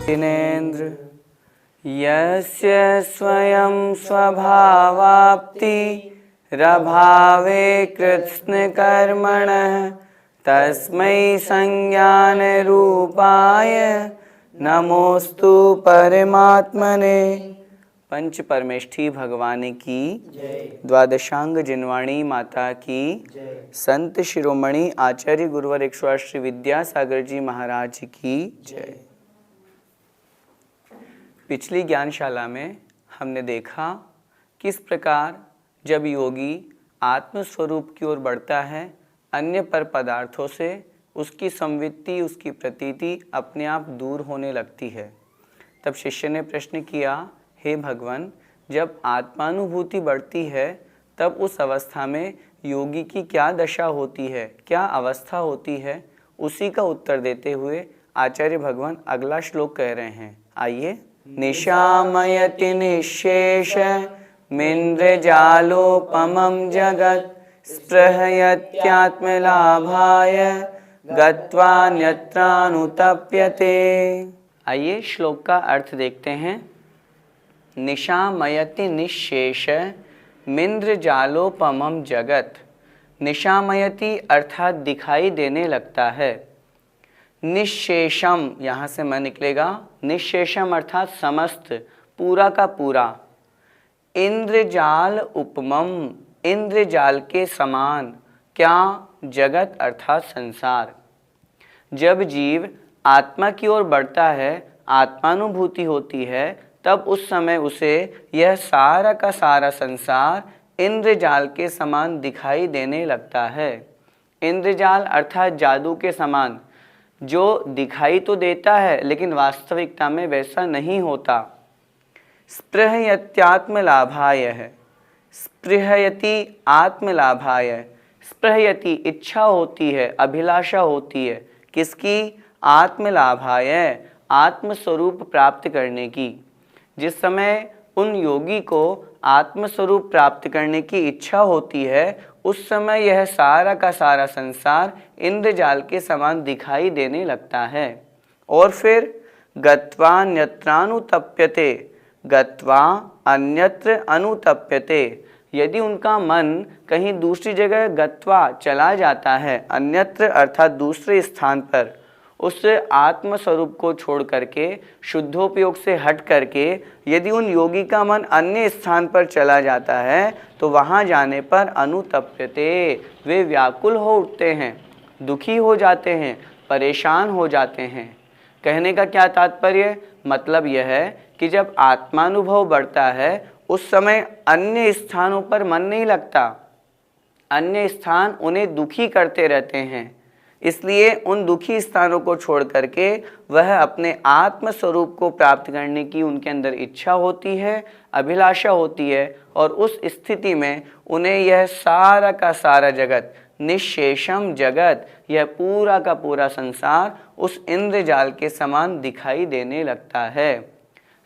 जिनेन्द्र यस्य स्वयं स्वभावाप्ति रभावे कृत्स्नकर्मणः तस्मै संज्ञानरूपाय नमोस्तु परमात्मने। पंच परमेष्ठी भगवान की द्वादशांग जिनवाणी माता की संत शिरोमणि आचार्य गुरुवर 108 श्री विद्यासागर जी महाराज की जय। पिछली ज्ञानशाला में हमने देखा किस प्रकार जब योगी आत्मस्वरूप की ओर बढ़ता है अन्य पर पदार्थों से उसकी संवित्ति उसकी प्रतीति अपने आप दूर होने लगती है। तब शिष्य ने प्रश्न किया, हे भगवान, जब आत्मानुभूति बढ़ती है तब उस अवस्था में योगी की क्या दशा होती है, क्या अवस्था होती है? उसी का उत्तर देते हुए आचार्य भगवान अगला श्लोक कह रहे हैं। आइए। निशामयति निःशेष मिन्द्रजालोपमं जगत् स्पृहयत्यात्मलाभाय गत्वान्यत्रानुतप्यते। आइए श्लोक का अर्थ देखते हैं। निशामयति निःशेष मिन्द्रजालोपमं जगत। निशामयति अर्थात दिखाई देने लगता है। निःशेषम यहाँ से मैं निकलेगा। निःशेषम अर्थात समस्त, पूरा का पूरा। इंद्रजाल उपमम, इंद्रजाल के समान। क्या? जगत अर्थात संसार। जब जीव आत्मा की ओर बढ़ता है, आत्मानुभूति होती है, तब उस समय उसे यह सारा का सारा संसार इंद्रजाल के समान दिखाई देने लगता है। इंद्रजाल अर्थात जादू के समान, जो दिखाई तो देता है लेकिन वास्तविकता में वैसा नहीं होता। स्पृहयत्यात्मलाभाय है। स्पृहयति आत्मलाभाय। स्पृहयति इच्छा होती है, अभिलाषा होती है। किसकी? आत्मलाभाय, आत्मस्वरूप प्राप्त करने की। जिस समय उन योगी को आत्मस्वरूप प्राप्त करने की इच्छा होती है, उस समय यह सारा का सारा संसार इंद्रजाल के समान दिखाई देने लगता है। और फिर गत्वा अन्यत्रानुतप्यते, गत्वा अन्यत्र अनुतप्यते। यदि उनका मन कहीं दूसरी जगह गत्वा चला जाता है, अन्यत्र अर्थात दूसरे स्थान पर, उस आत्मस्वरूप को छोड़ करके, शुद्धोपयोग से हट करके यदि उन योगी का मन अन्य स्थान पर चला जाता है तो वहाँ जाने पर अनुतप्यते, वे व्याकुल हो उठते हैं, दुखी हो जाते हैं, परेशान हो जाते हैं। कहने का क्या तात्पर्य? मतलब यह है कि जब आत्मानुभव बढ़ता है उस समय अन्य स्थानों पर मन नहीं लगता, अन्य स्थान उन्हें दुखी करते रहते हैं। इसलिए उन दुखी स्थानों को छोड़ करके वह अपने आत्म स्वरूप को प्राप्त करने की उनके अंदर इच्छा होती है, अभिलाषा होती है, और उस स्थिति में उन्हें यह सारा का सारा जगत, निःशेषम जगत, यह पूरा का पूरा संसार उस इंद्रजाल के समान दिखाई देने लगता है।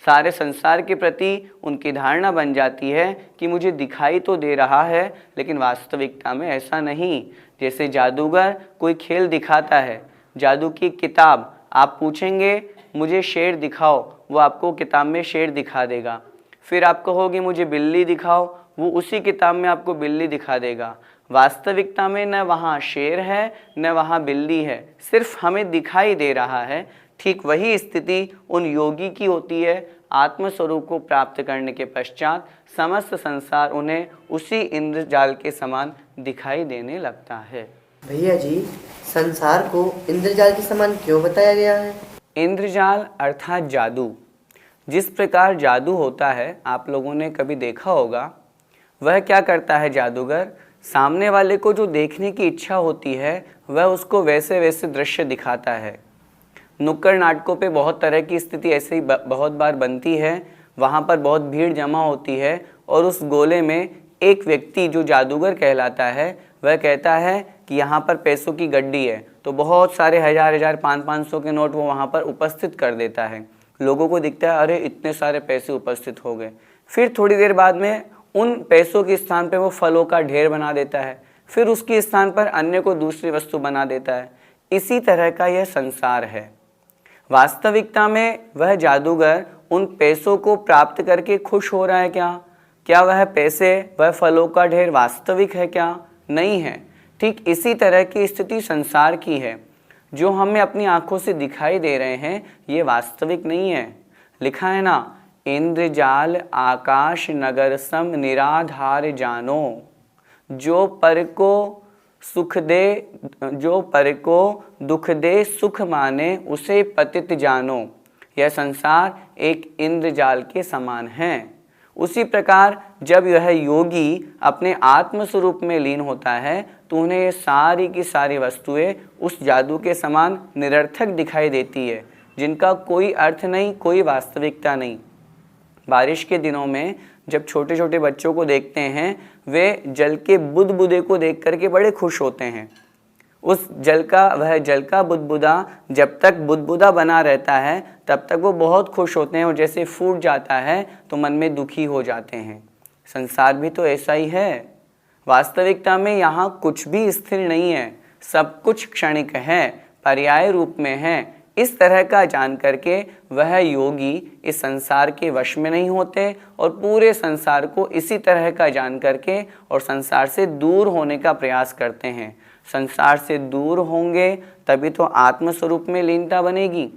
सारे संसार के प्रति उनकी धारणा बन जाती है कि मुझे दिखाई तो दे रहा है लेकिन वास्तविकता में ऐसा नहीं। जैसे जादूगर कोई खेल दिखाता है, जादू की किताब, आप पूछेंगे मुझे शेर दिखाओ, वो आपको किताब में शेर दिखा देगा। फिर आप कहोगे मुझे बिल्ली दिखाओ, वो उसी किताब में आपको बिल्ली दिखा देगा। वास्तविकता में न वहाँ शेर है न वहाँ बिल्ली है, सिर्फ हमें दिखाई दे रहा है। ठीक वही स्थिति उन योगी की होती है। आत्मस्वरूप को प्राप्त करने के पश्चात समस्त संसार उन्हें उसी इंद्रजाल के समान दिखाई देने लगता है। भैया जी, संसार को इंद्रजाल के समान क्यों बताया गया है? इंद्रजाल अर्थात जादू। जिस प्रकार जादू होता है, आप लोगों ने कभी देखा होगा, वह क्या करता है जादूगर, सामने वाले को जो देखने की इच्छा होती है वह उसको वैसे वैसे दृश्य दिखाता है। नुक्कड़ नाटकों पे बहुत तरह की स्थिति ऐसे ही बहुत बार बनती है। वहाँ पर बहुत भीड़ जमा होती है और उस गोले में एक व्यक्ति जो जादूगर कहलाता है वह कहता है कि यहाँ पर पैसों की गड्डी है, तो बहुत सारे हजार 500 के नोट वो वहाँ पर उपस्थित कर देता है। लोगों को दिखता है अरे इतने सारे पैसे उपस्थित हो गए। फिर थोड़ी देर बाद में उन पैसों के स्थान पर वो फलों का ढेर बना देता है, फिर उसके स्थान पर अन्य को दूसरी वस्तु बना देता है। इसी तरह का यह संसार है। वास्तविकता में वह जादूगर उन पैसों को प्राप्त करके खुश हो रहा है क्या? क्या वह पैसे, वह फलों का ढेर वास्तविक है क्या? नहीं है। ठीक इसी तरह की स्थिति संसार की है। जो हमें अपनी आंखों से दिखाई दे रहे हैं ये वास्तविक नहीं है। लिखा है ना, इंद्रजाल आकाश नगर सम निराधार जानो, जो पर को दुख दे सुख माने उसे पतित जानो। यह संसार एक इंद्रजाल के समान है। उसी प्रकार जब यह योगी अपने आत्म स्वरूप में लीन होता है तो उन्हें ये सारी की सारी वस्तुएं उस जादू के समान निरर्थक दिखाई देती है, जिनका कोई अर्थ नहीं, कोई वास्तविकता नहीं। बारिश के दिनों में जब छोटे छोटे बच्चों को देखते हैं, वे जल के बुदबुदे को देख करके बड़े खुश होते हैं। वह जल का बुदबुदा जब तक बुदबुदा बना रहता है तब तक वो बहुत खुश होते हैं, और जैसे फूट जाता है तो मन में दुखी हो जाते हैं। संसार भी तो ऐसा ही है। वास्तविकता में यहाँ कुछ भी स्थिर नहीं है, सब कुछ क्षणिक है, पर्याय रूप में है। इस तरह का जान करके वह योगी इस संसार के वश में नहीं होते और पूरे संसार को इसी तरह का जान करके और संसार से दूर होने का प्रयास करते हैं। संसार से दूर होंगे तभी तो आत्म स्वरूप में लीनता बनेगी।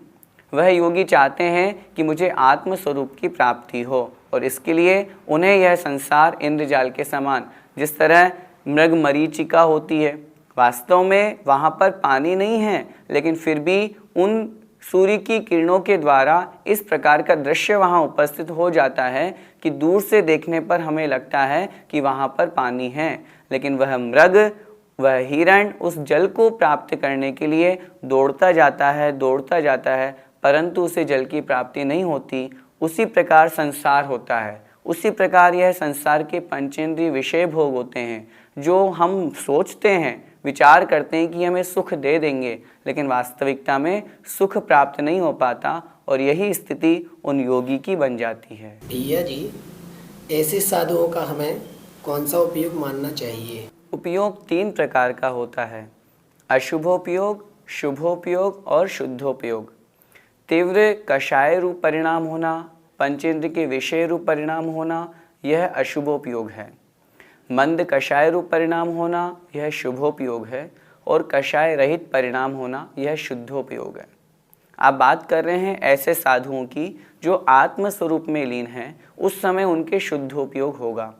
वह योगी चाहते हैं कि मुझे आत्म स्वरूप की प्राप्ति हो, और इसके लिए उन्हें यह संसार इंद्रजाल के समान, जिस तरह मृग मरीचिका होती है, वास्तव में वहाँ पर पानी नहीं है, लेकिन फिर भी उन सूर्य की किरणों के द्वारा इस प्रकार का दृश्य वहाँ उपस्थित हो जाता है कि दूर से देखने पर हमें लगता है कि वहाँ पर पानी है, लेकिन वह मृग, वह हिरण उस जल को प्राप्त करने के लिए दौड़ता जाता है, परंतु उसे जल की प्राप्ति नहीं होती। उसी प्रकार संसार होता है। उसी प्रकार यह संसार के पंचेंद्रिय विषय भोग होते हैं, जो हम सोचते हैं, विचार करते हैं कि हमें सुख दे देंगे, लेकिन वास्तविकता में सुख प्राप्त नहीं हो पाता, और यही स्थिति उन योगी की बन जाती है। भैया जी, ऐसे साधुओं का हमें कौन सा उपयोग मानना चाहिए? उपयोग 3 प्रकार का होता है: अशुभोपयोग, शुभोपयोग और शुद्धोपयोग। तीव्र कषाय रूप परिणाम होना, पंचेंद्र के विषय रूप परिणाम होना, यह अशुभोपयोग है। मंद कषाय रूप परिणाम होना, यह शुभोपयोग है, और कषाय रहित परिणाम होना, यह शुद्धोपयोग है। आप बात कर रहे हैं ऐसे साधुओं की जो आत्म स्वरूप में लीन हैं, उस समय उनके शुद्धोपयोग होगा।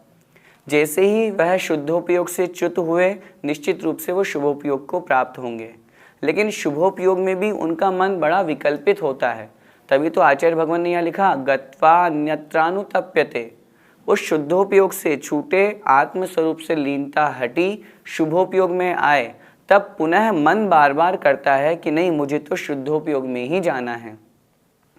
जैसे ही वह शुद्धोपयोग से च्युत हुए, निश्चित रूप से वो शुभोपयोग को प्राप्त होंगे। लेकिन शुभोपयोग में भी उनका मन बड़ा विकल्पित होता है। तभी तो आचार्य भगवान ने यहाँ लिखा, गत्वा अन्यत्रानुतप्यते। उस शुद्धोपयोग से छूटे, आत्म स्वरूप से लीनता हटी, शुभोपयोग में आए, तब पुनः मन बार बार करता है कि नहीं, मुझे तो शुद्धोपयोग में ही जाना है।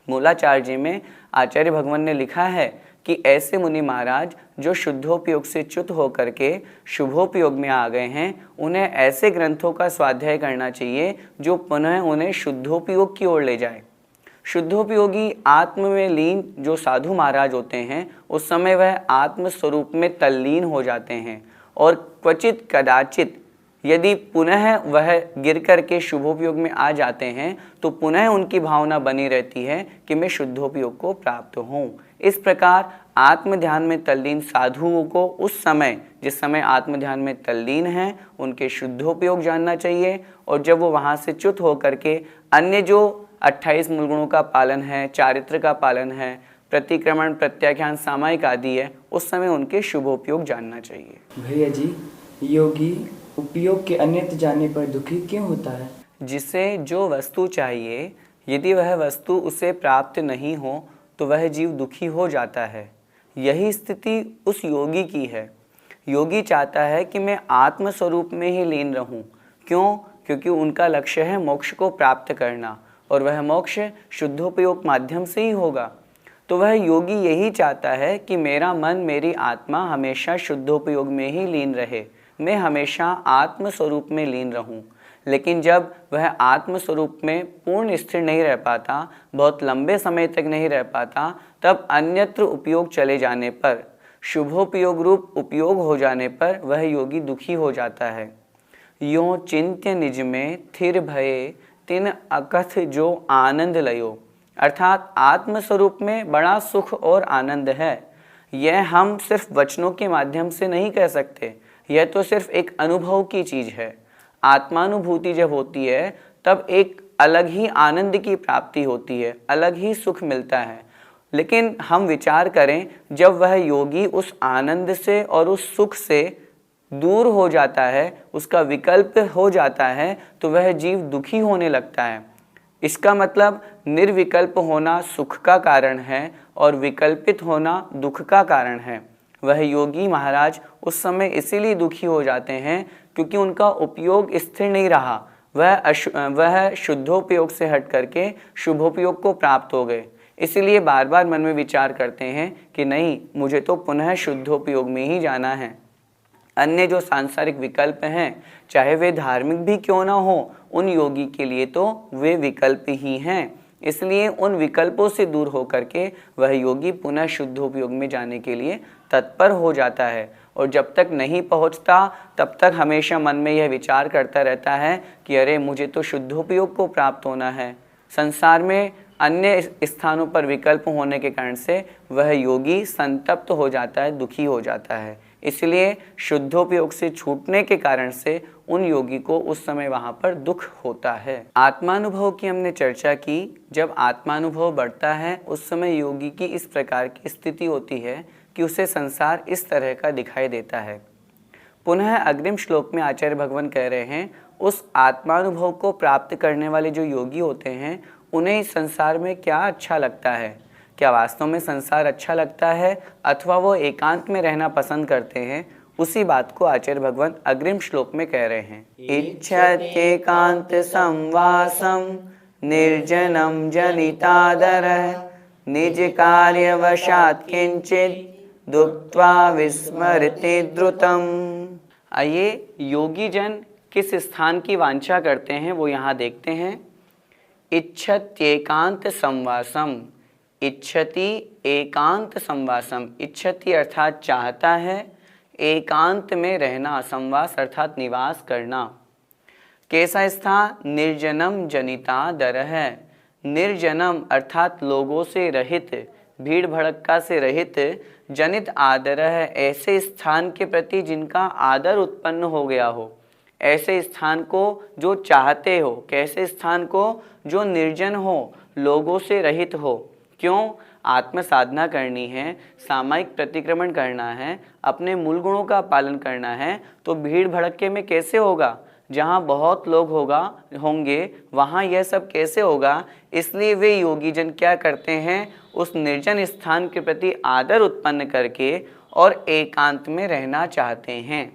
मूलाचार्य में आचार्य भगवान ने लिखा है कि ऐसे मुनि महाराज जो शुद्धोपयोग से च्युत होकर के शुभोपयोग में आ गए हैं, उन्हें ऐसे ग्रंथों का स्वाध्याय करना चाहिए जो पुनः उन्हें शुद्धोपयोग की ओर ले जाए। शुद्धोपयोगी आत्म में लीन जो साधु महाराज होते हैं, उस समय वह आत्म स्वरूप में तल्लीन हो जाते हैं, और क्वचित कदाचित यदि पुनः वह गिर कर के शुभोपयोग में आ जाते हैं तो पुनः उनकी भावना बनी रहती है कि मैं शुद्धोपयोग को प्राप्त हूँ। इस प्रकार आत्म ध्यान में तल्लीन साधुओं को उस समय, जिस समय आत्म ध्यान में तल्लीन हैं, उनके शुद्धोपयोग जानना चाहिए, और जब वो वहाँ से च्युत होकर के अन्य जो 28 मूल गुणों का पालन है, चारित्र का पालन है, प्रतिक्रमण, प्रत्याख्यान, सामायिक आदि है, उस समय उनके शुभोपयोग जानना चाहिए। भैया जी, योगी उपयोग के अन्यत्र जाने पर दुखी क्यों होता है? जिसे जो वस्तु चाहिए, यदि वह वस्तु उसे प्राप्त नहीं हो तो वह जीव दुखी हो जाता है। यही स्थिति उस योगी की है। योगी चाहता है कि मैं आत्म स्वरूप में ही लीन रहूं। क्यों? क्योंकि उनका लक्ष्य है मोक्ष को प्राप्त करना, और वह मोक्ष शुद्धोपयोग माध्यम से ही होगा। तो वह योगी यही चाहता है कि मेरा मन, मेरी आत्मा हमेशा शुद्धोपयोग में ही लीन रहे, मैं हमेशा आत्म स्वरूप में लीन रहूं। लेकिन जब वह आत्म स्वरूप में पूर्ण स्थिर नहीं रह पाता, बहुत लंबे समय तक नहीं रह पाता, तब अन्यत्र उपयोग चले जाने पर, शुभोपयोग रूप उपयोग हो जाने पर वह योगी दुखी हो जाता है। यों चिंत्य निज में थिर भये तिन अकथ जो आनंद लयो, अर्थात आत्म स्वरूप में बड़ा सुख और आनंद है। यह हम सिर्फ वचनों के माध्यम से नहीं कह सकते, यह तो सिर्फ एक अनुभव की चीज़ है। आत्मानुभूति जब होती है तब एक अलग ही आनंद की प्राप्ति होती है, अलग ही सुख मिलता है। लेकिन हम विचार करें, जब वह योगी उस आनंद से और उस सुख से दूर हो जाता है, उसका विकल्प हो जाता है, तो वह जीव दुखी होने लगता है। इसका मतलब निर्विकल्प होना सुख का कारण है और विकल्पित होना दुख का कारण है। वह योगी महाराज उस समय इसीलिए दुखी हो जाते हैं क्योंकि उनका उपयोग स्थिर नहीं रहा, वह शुद्धोपयोग से हट करके शुभोपयोग को प्राप्त हो गए। इसीलिए बार बार मन में विचार करते हैं कि नहीं, मुझे तो पुनः शुद्धोपयोग में ही जाना है। अन्य जो सांसारिक विकल्प हैं, चाहे वे धार्मिक भी क्यों ना हो, उन योगी के लिए तो वे विकल्प ही हैं। इसलिए उन विकल्पों से दूर होकर के वह योगी पुनः शुद्धोपयोग में जाने के लिए तत्पर हो जाता है। और जब तक नहीं पहुंचता तब तक हमेशा मन में यह विचार करता रहता है कि अरे, मुझे तो शुद्धोपयोग को प्राप्त होना है। संसार में अन्य स्थानों पर विकल्प होने के कारण से वह योगी संतप्त हो जाता है, दुखी हो जाता है। इसलिए शुद्धोपयोग से छूटने के कारण से उन योगी को उस समय वहाँ पर दुख होता है। आत्मानुभव की हमने चर्चा की। जब आत्मानुभव बढ़ता है उस समय योगी की इस प्रकार की स्थिति होती है कि उसे संसार इस तरह का दिखाई देता है। पुनः अग्रिम श्लोक में आचार्य भगवान कह रहे हैं, उस आत्मानुभव को प्राप्त करने वाले जो योगी होते हैं उन्हें इस संसार में क्या अच्छा लगता है। क्या वास्तव में संसार अच्छा लगता है अथवा वो एकांत में रहना पसंद करते हैं, उसी बात को आचार्य भगवान अग्रिम श्लोक में कह रहे हैं। इच्छत्येकांत संवासम निर्जनम जनितादरः निज कार्यवशात् किंचित दुक्त्वा विस्मरते द्रुतम। आइए, योगी जन किस स्थान की वांछा करते हैं वो यहाँ देखते हैं। इच्छत्येकांत संवासम, इच्छति एकांत संवासम। इच्छति अर्थात चाहता है, एकांत में रहना, संवास अर्थात निवास करना। कैसा स्थान? निर्जनम जनिता दरः। निर्जनम अर्थात लोगों से रहित, भीड़ भड़क्का से रहित, जनित आदर है, ऐसे स्थान के प्रति जिनका आदर उत्पन्न हो गया हो, ऐसे स्थान को जो चाहते हो। कैसे स्थान को? जो निर्जन हो, लोगों से रहित हो। क्यों? आत्म साधना करनी है, सामायिक प्रतिक्रमण करना है, अपने मूल गुणों का पालन करना है, तो भीड़ भड़क्के में कैसे होगा? जहाँ बहुत लोग होंगे वहाँ यह सब कैसे होगा? इसलिए वे योगी जन क्या करते हैं, उस निर्जन स्थान के प्रति आदर उत्पन्न करके और एकांत में रहना चाहते हैं।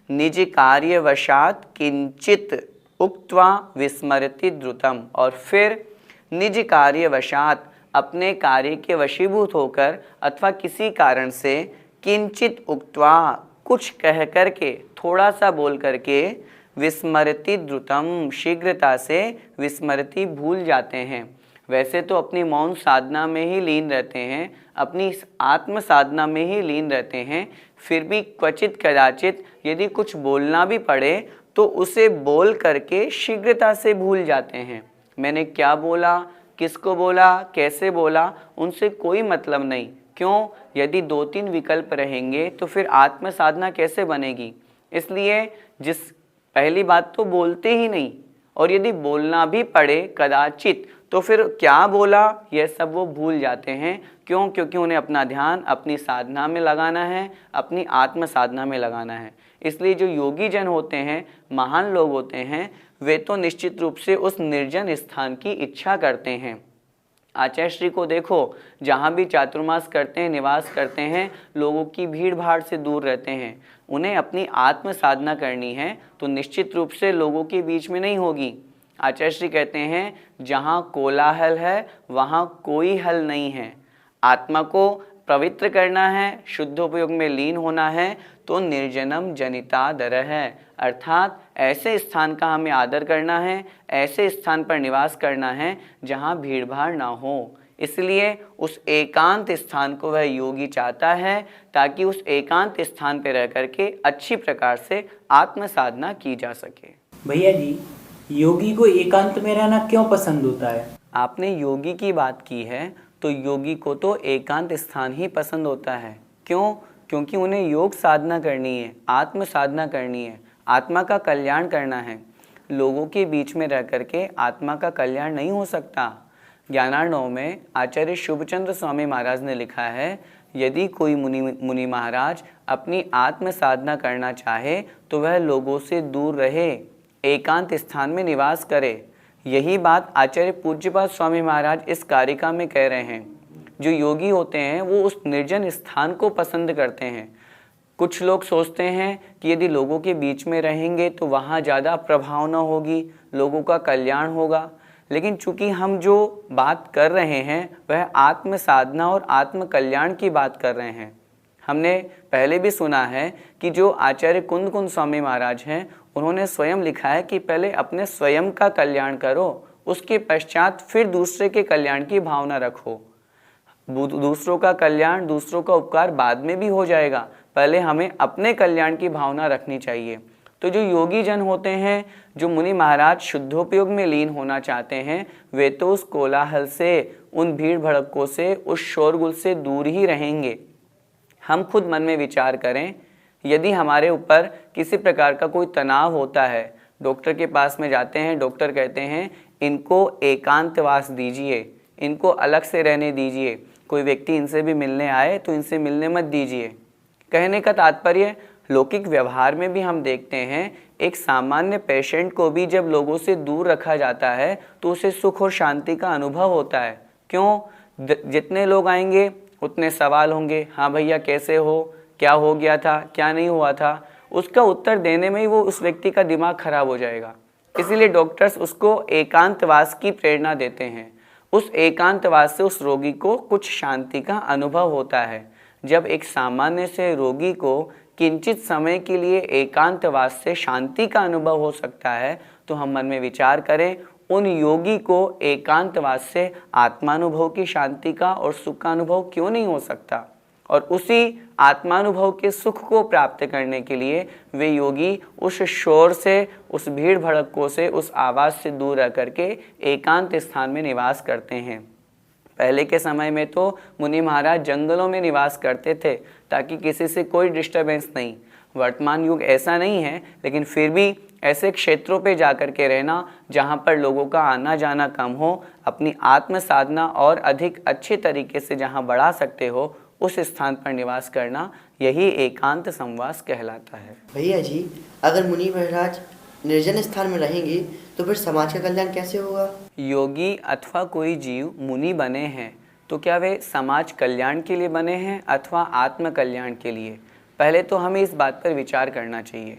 निज कार्यवशात् किंचित उक्त्वा विस्मरति द्रुतम। और फिर निज कार्यवशात्, अपने कार्य के वशीभूत होकर अथवा किसी कारण से, किंचित उक्त्वा, कुछ कह करके, थोड़ा सा बोल करके, विस्मरति द्रुतम, शीघ्रता से विस्मरति भूल जाते हैं। वैसे तो अपनी मौन साधना में ही लीन रहते हैं, अपनी आत्म साधना में ही लीन रहते हैं, फिर भी क्वचित कदाचित यदि कुछ बोलना भी पड़े तो उसे बोल करके शीघ्रता से भूल जाते हैं। मैंने क्या बोला, किसको बोला, कैसे बोला, उनसे कोई मतलब नहीं। क्यों? यदि 2-3 विकल्प रहेंगे तो फिर आत्म साधना कैसे बनेगी? इसलिए पहली बात तो बोलते ही नहीं, और यदि बोलना भी पड़े कदाचित तो फिर क्या बोला यह सब वो भूल जाते हैं। क्यों? क्योंकि उन्हें अपना ध्यान अपनी साधना में लगाना है, अपनी आत्म साधना में लगाना है। इसलिए जो योगी जन होते हैं, महान लोग होते हैं, वे तो निश्चित रूप से उस निर्जन स्थान की इच्छा करते हैं। आचार्य श्री को देखो, जहाँ भी चातुर्मास करते हैं, निवास करते हैं, लोगों की भीड़ भाड़ से दूर रहते हैं। उन्हें अपनी आत्म साधना करनी है तो निश्चित रूप से लोगों के बीच में नहीं होगी। आचार्य श्री कहते हैं, जहाँ कोलाहल है वहाँ कोई हल नहीं है। आत्मा को पवित्र करना है, शुद्धोपयोग में लीन होना है, तो निर्जनम जनिता दरः है, अर्थात ऐसे स्थान का हमें आदर करना है, ऐसे स्थान पर निवास करना है जहाँ भीड़ भाड़ ना हो। इसलिए उस एकांत स्थान को वह योगी चाहता है ताकि उस एकांत स्थान पर रह करके अच्छी प्रकार से आत्म साधना की जा सके। भैया जी, योगी को एकांत में रहना क्यों पसंद होता है? आपने योगी की बात की है, तो योगी को तो एकांत स्थान ही पसंद होता है। क्यों? क्योंकि उन्हें योग साधना करनी है, आत्म साधना करनी है, आत्मा का कल्याण करना है। लोगों के बीच में रह करके आत्मा का कल्याण नहीं हो सकता। ज्ञानार्णव में आचार्य शुभचंद्र स्वामी महाराज ने लिखा है, यदि कोई मुनि महाराज अपनी आत्म साधना करना चाहे तो वह लोगों से दूर रहे, एकांत स्थान में निवास करे। यही बात आचार्य पूज्यपाद स्वामी महाराज इस कारिका में कह रहे हैं। जो योगी होते हैं वो उस निर्जन स्थान को पसंद करते हैं। कुछ लोग सोचते हैं कि यदि लोगों के बीच में रहेंगे तो वहाँ ज़्यादा प्रभावना होगी, लोगों का कल्याण होगा। लेकिन चूंकि हम जो बात कर रहे हैं वह आत्म साधना और आत्म कल्याण की बात कर रहे हैं। हमने पहले भी सुना है कि जो आचार्य कुंद कुंद स्वामी महाराज हैं, उन्होंने स्वयं लिखा है कि पहले अपने स्वयं का कल्याण करो, उसके पश्चात फिर दूसरे के कल्याण की भावना रखो। दूसरों का कल्याण, दूसरों का उपकार बाद में भी हो जाएगा, पहले हमें अपने कल्याण की भावना रखनी चाहिए। तो जो योगी जन होते हैं, जो मुनि महाराज शुद्धोपयोग में लीन होना चाहते हैं, वे तो उस कोलाहल से, उन भीड़ भड़कों से, उस शोरगुल से दूर ही रहेंगे। हम खुद मन में विचार करें, यदि हमारे ऊपर किसी प्रकार का कोई तनाव होता है, डॉक्टर के पास में जाते हैं, डॉक्टर कहते हैं इनको एकांतवास दीजिए, इनको अलग से रहने दीजिए, कोई व्यक्ति इनसे भी मिलने आए तो इनसे मिलने मत दीजिए। कहने का तात्पर्य, लौकिक व्यवहार में भी हम देखते हैं, एक सामान्य पेशेंट को भी जब लोगों से दूर रखा जाता है तो उसे सुख और शांति का अनुभव होता है। क्यों? जितने लोग आएंगे उतने सवाल होंगे, हाँ भैया कैसे हो, क्या हो गया था, क्या नहीं हुआ था, उसका उत्तर देने में ही वो उस व्यक्ति का दिमाग खराब हो जाएगा। इसीलिए डॉक्टर्स उसको एकांतवास की प्रेरणा देते हैं। उस एकांतवास से उस रोगी को कुछ शांति का अनुभव होता है। जब एक सामान्य से रोगी को किंचित समय के लिए एकांतवास से शांति का अनुभव हो सकता है, तो हम मन में विचार करें, उन योगी को एकांतवास से आत्मानुभव की शांति का और सुख का अनुभव क्यों नहीं हो सकता। और उसी आत्मानुभव के सुख को प्राप्त करने के लिए वे योगी उस शोर से, उस भीड़ भड़कों से, उस आवाज़ से दूर रह करके एकांत स्थान में निवास करते हैं। पहले के समय में तो मुनि महाराज जंगलों में निवास करते थे ताकि किसी से कोई डिस्टरबेंस नहीं। वर्तमान युग ऐसा नहीं है, लेकिन फिर भी ऐसे क्षेत्रों पे जाकर के रहना जहाँ पर लोगों का आना जाना कम हो, अपनी आत्म साधना और अधिक अच्छे तरीके से जहाँ बढ़ा सकते हो, उस स्थान पर निवास करना, यही एकांत संवास कहलाता है। भैया जी, अगर मुनि महाराज निर्जन स्थान में रहेंगे तो फिर समाज का कल्याण कैसे होगा? योगी अथवा कोई जीव मुनि बने हैं तो क्या वे समाज कल्याण के लिए बने हैं अथवा आत्म कल्याण के लिए? पहले तो हमें इस बात पर विचार करना चाहिए।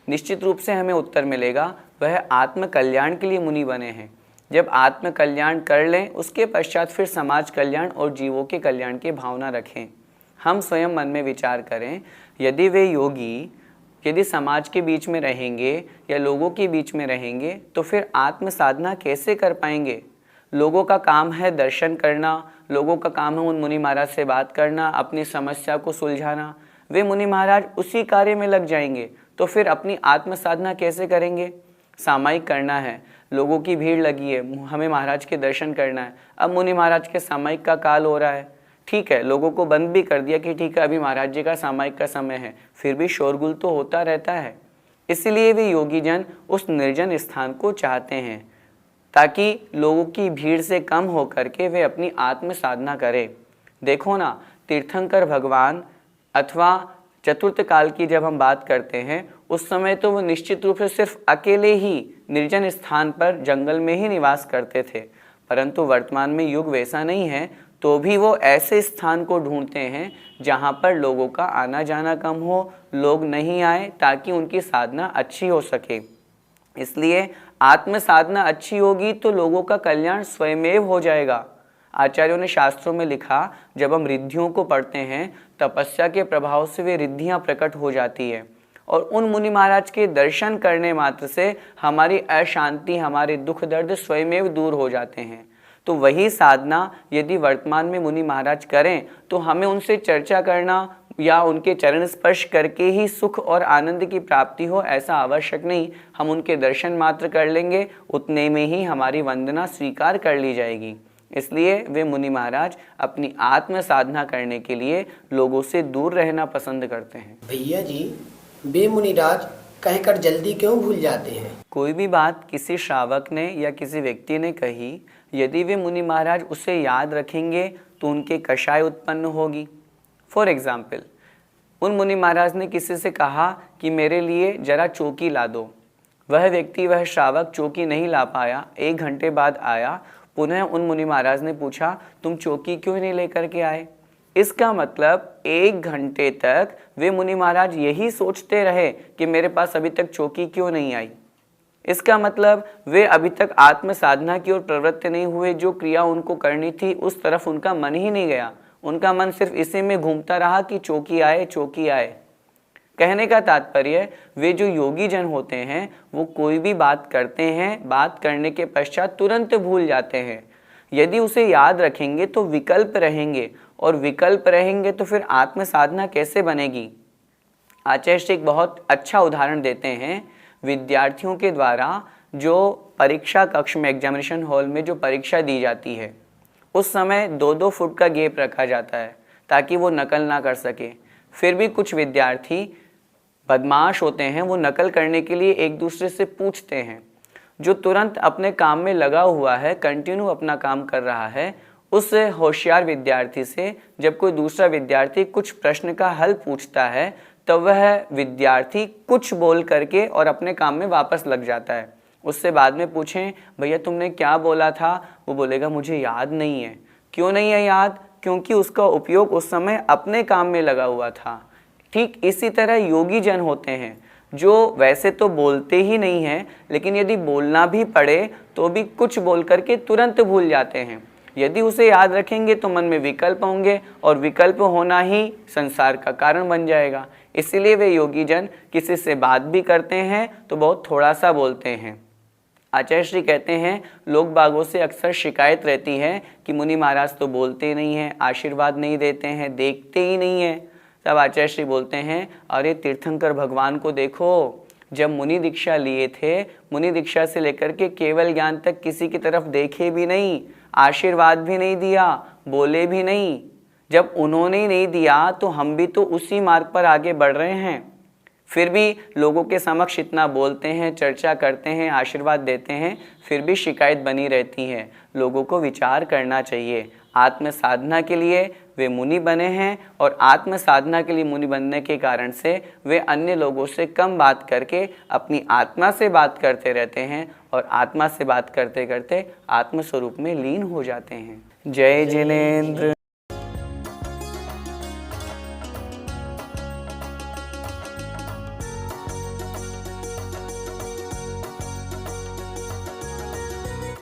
निश्चित रूप से हमें उत्तर मिलेगा, वह आत्म कल्याण के लिए मुनि बने हैं। जब आत्म कल्याण कर लें, उसके पश्चात फिर समाज कल्याण और जीवों के कल्याण की भावना रखें। हम स्वयं मन में विचार करें, यदि वे योगी यदि समाज के बीच में रहेंगे या लोगों के बीच में रहेंगे तो फिर आत्म साधना कैसे कर पाएंगे? लोगों का काम है दर्शन करना, लोगों का काम है उन मुनि महाराज से बात करना, अपनी समस्या को सुलझाना। वे मुनि महाराज उसी कार्य में लग जाएंगे तो फिर अपनी आत्म साधना कैसे करेंगे? सामायिक करना है, लोगों की भीड़ लगी है, हमें महाराज के दर्शन करना है। अब मुनि महाराज के सामायिक का काल हो रहा है, ठीक है, लोगों को बंद भी कर दिया कि ठीक है अभी महाराज जी का सामायिक का समय है, फिर भी शोरगुल तो होता रहता है। इसलिए वे योगी जन उस निर्जन स्थान को चाहते हैं ताकि लोगों की भीड़ से कम होकर के वे अपनी आत्म साधना करें। देखो ना, तीर्थंकर भगवान अथवा चतुर्थ काल की जब हम बात करते हैं, उस समय तो वो निश्चित रूप से सिर्फ अकेले ही निर्जन स्थान पर जंगल में ही निवास करते थे। परंतु वर्तमान में युग वैसा नहीं है, तो भी वो ऐसे स्थान को ढूंढते हैं जहाँ पर लोगों का आना जाना कम हो, लोग नहीं आए, ताकि उनकी साधना अच्छी हो सके। इसलिए आत्म साधना अच्छी होगी तो लोगों का कल्याण स्वयमेव हो जाएगा। आचार्यों ने शास्त्रों में लिखा, जब हम रिद्धियों को पढ़ते हैं, तपस्या के प्रभाव से वे रिद्धियाँ प्रकट हो जाती है और उन मुनि महाराज के दर्शन करने मात्र से हमारी अशांति, हमारे दुख दर्द स्वयमेव दूर हो जाते हैं। तो वही साधना यदि वर्तमान में मुनि महाराज करें तो हमें उनसे चर्चा करना, या उनके चरण स्पर्श करके ही सुख और आनंद की प्राप्ति हो, ऐसा आवश्यक नहीं। हम उनके दर्शन मात्र कर लेंगे, उतने में ही हमारी वंदना स्वीकार कर ली जाएगी। इसलिए वे मुनि महाराज अपनी आत्म साधना करने के लिए लोगों से दूर रहना पसंद करते हैं। भैया जी, वे मुनिराज कहकर जल्दी क्यों भूल जाते हैं? कोई भी बात किसी श्रावक ने या किसी व्यक्ति ने कही, यदि वे मुनि महाराज उसे याद रखेंगे तो उनके कषाय उत्पन्न होगी। फॉर एग्जाम्पल, उन मुनि महाराज ने किसी से कहा कि मेरे लिए जरा चौकी ला दो। वह व्यक्ति, वह श्रावक चौकी नहीं ला पाया। 1 घंटे बाद आया, पुनः उन मुनि महाराज ने पूछा तुम चौकी क्यों नहीं लेकर के आए? इसका मतलब 1 घंटे तक वे मुनि महाराज यही सोचते रहे कि मेरे पास अभी तक चौकी क्यों नहीं आई। इसका मतलब वे अभी तक आत्म साधना की ओर प्रवृत्त नहीं हुए। जो क्रिया उनको करनी थी उस तरफ उनका मन ही नहीं गया। उनका मन सिर्फ इसी में घूमता रहा कि चौकी आए, चौकी आए। कहने का तात्पर्य, वे जो योगी जन होते हैं वो कोई भी बात करते हैं, बात करने के पश्चात तुरंत भूल जाते हैं। यदि उसे याद रखेंगे तो विकल्प रहेंगे, और विकल्प रहेंगे तो फिर आत्म साधना कैसे बनेगी? आचार्य श्री एक बहुत अच्छा उदाहरण देते हैं। विद्यार्थियों के द्वारा जो परीक्षा कक्ष में, एग्जामिनेशन हॉल में जो परीक्षा दी जाती है, उस समय 2-2 फुट का गैप रखा जाता है ताकि वो नकल ना कर सके। फिर भी कुछ विद्यार्थी बदमाश होते हैं, वो नकल करने के लिए एक दूसरे से पूछते हैं। जो तुरंत अपने काम में लगा हुआ है, कंटिन्यू अपना काम कर रहा है, उस होशियार विद्यार्थी से जब कोई दूसरा विद्यार्थी कुछ प्रश्न का हल पूछता है तो वह विद्यार्थी कुछ बोल करके और अपने काम में वापस लग जाता है। उससे बाद में पूछें भैया तुमने क्या बोला था, वो बोलेगा मुझे याद नहीं है। क्यों नहीं है याद? क्योंकि उसका उपयोग उस समय अपने काम में लगा हुआ था। ठीक इसी तरह योगी जन होते हैं जो वैसे तो बोलते ही नहीं हैं, लेकिन यदि बोलना भी पड़े तो भी कुछ बोल करके तुरंत भूल जाते हैं। यदि उसे याद रखेंगे तो मन में विकल्प होंगे, और विकल्प होना ही संसार का कारण बन जाएगा। इसीलिए वे योगी जन किसी से बात भी करते हैं तो बहुत थोड़ा सा बोलते हैं। आचार्य श्री कहते हैं, लोग बागों से अक्सर शिकायत रहती है कि मुनि महाराज तो बोलते नहीं हैं, आशीर्वाद नहीं देते हैं, देखते ही नहीं हैं। तब आचार्य श्री बोलते हैं, अरे तीर्थंकर भगवान को देखो, जब मुनि दीक्षा लिए थे, मुनि दीक्षा से लेकर के केवल ज्ञान तक किसी की तरफ देखे भी नहीं, आशीर्वाद भी नहीं दिया, बोले भी नहीं। जब उन्होंने ही नहीं दिया तो हम भी तो उसी मार्ग पर आगे बढ़ रहे हैं। फिर भी लोगों के समक्ष इतना बोलते हैं, चर्चा करते हैं, आशीर्वाद देते हैं, फिर भी शिकायत बनी रहती है। लोगों को विचार करना चाहिए। आत्म साधना के लिए वे मुनि बने हैं, और आत्म साधना के लिए मुनि बनने के कारण से वे अन्य लोगों से कम बात करके अपनी आत्मा से बात करते रहते हैं, और आत्मा से बात करते करते आत्म स्वरूप में लीन हो जाते हैं। जय जिनेंद्र।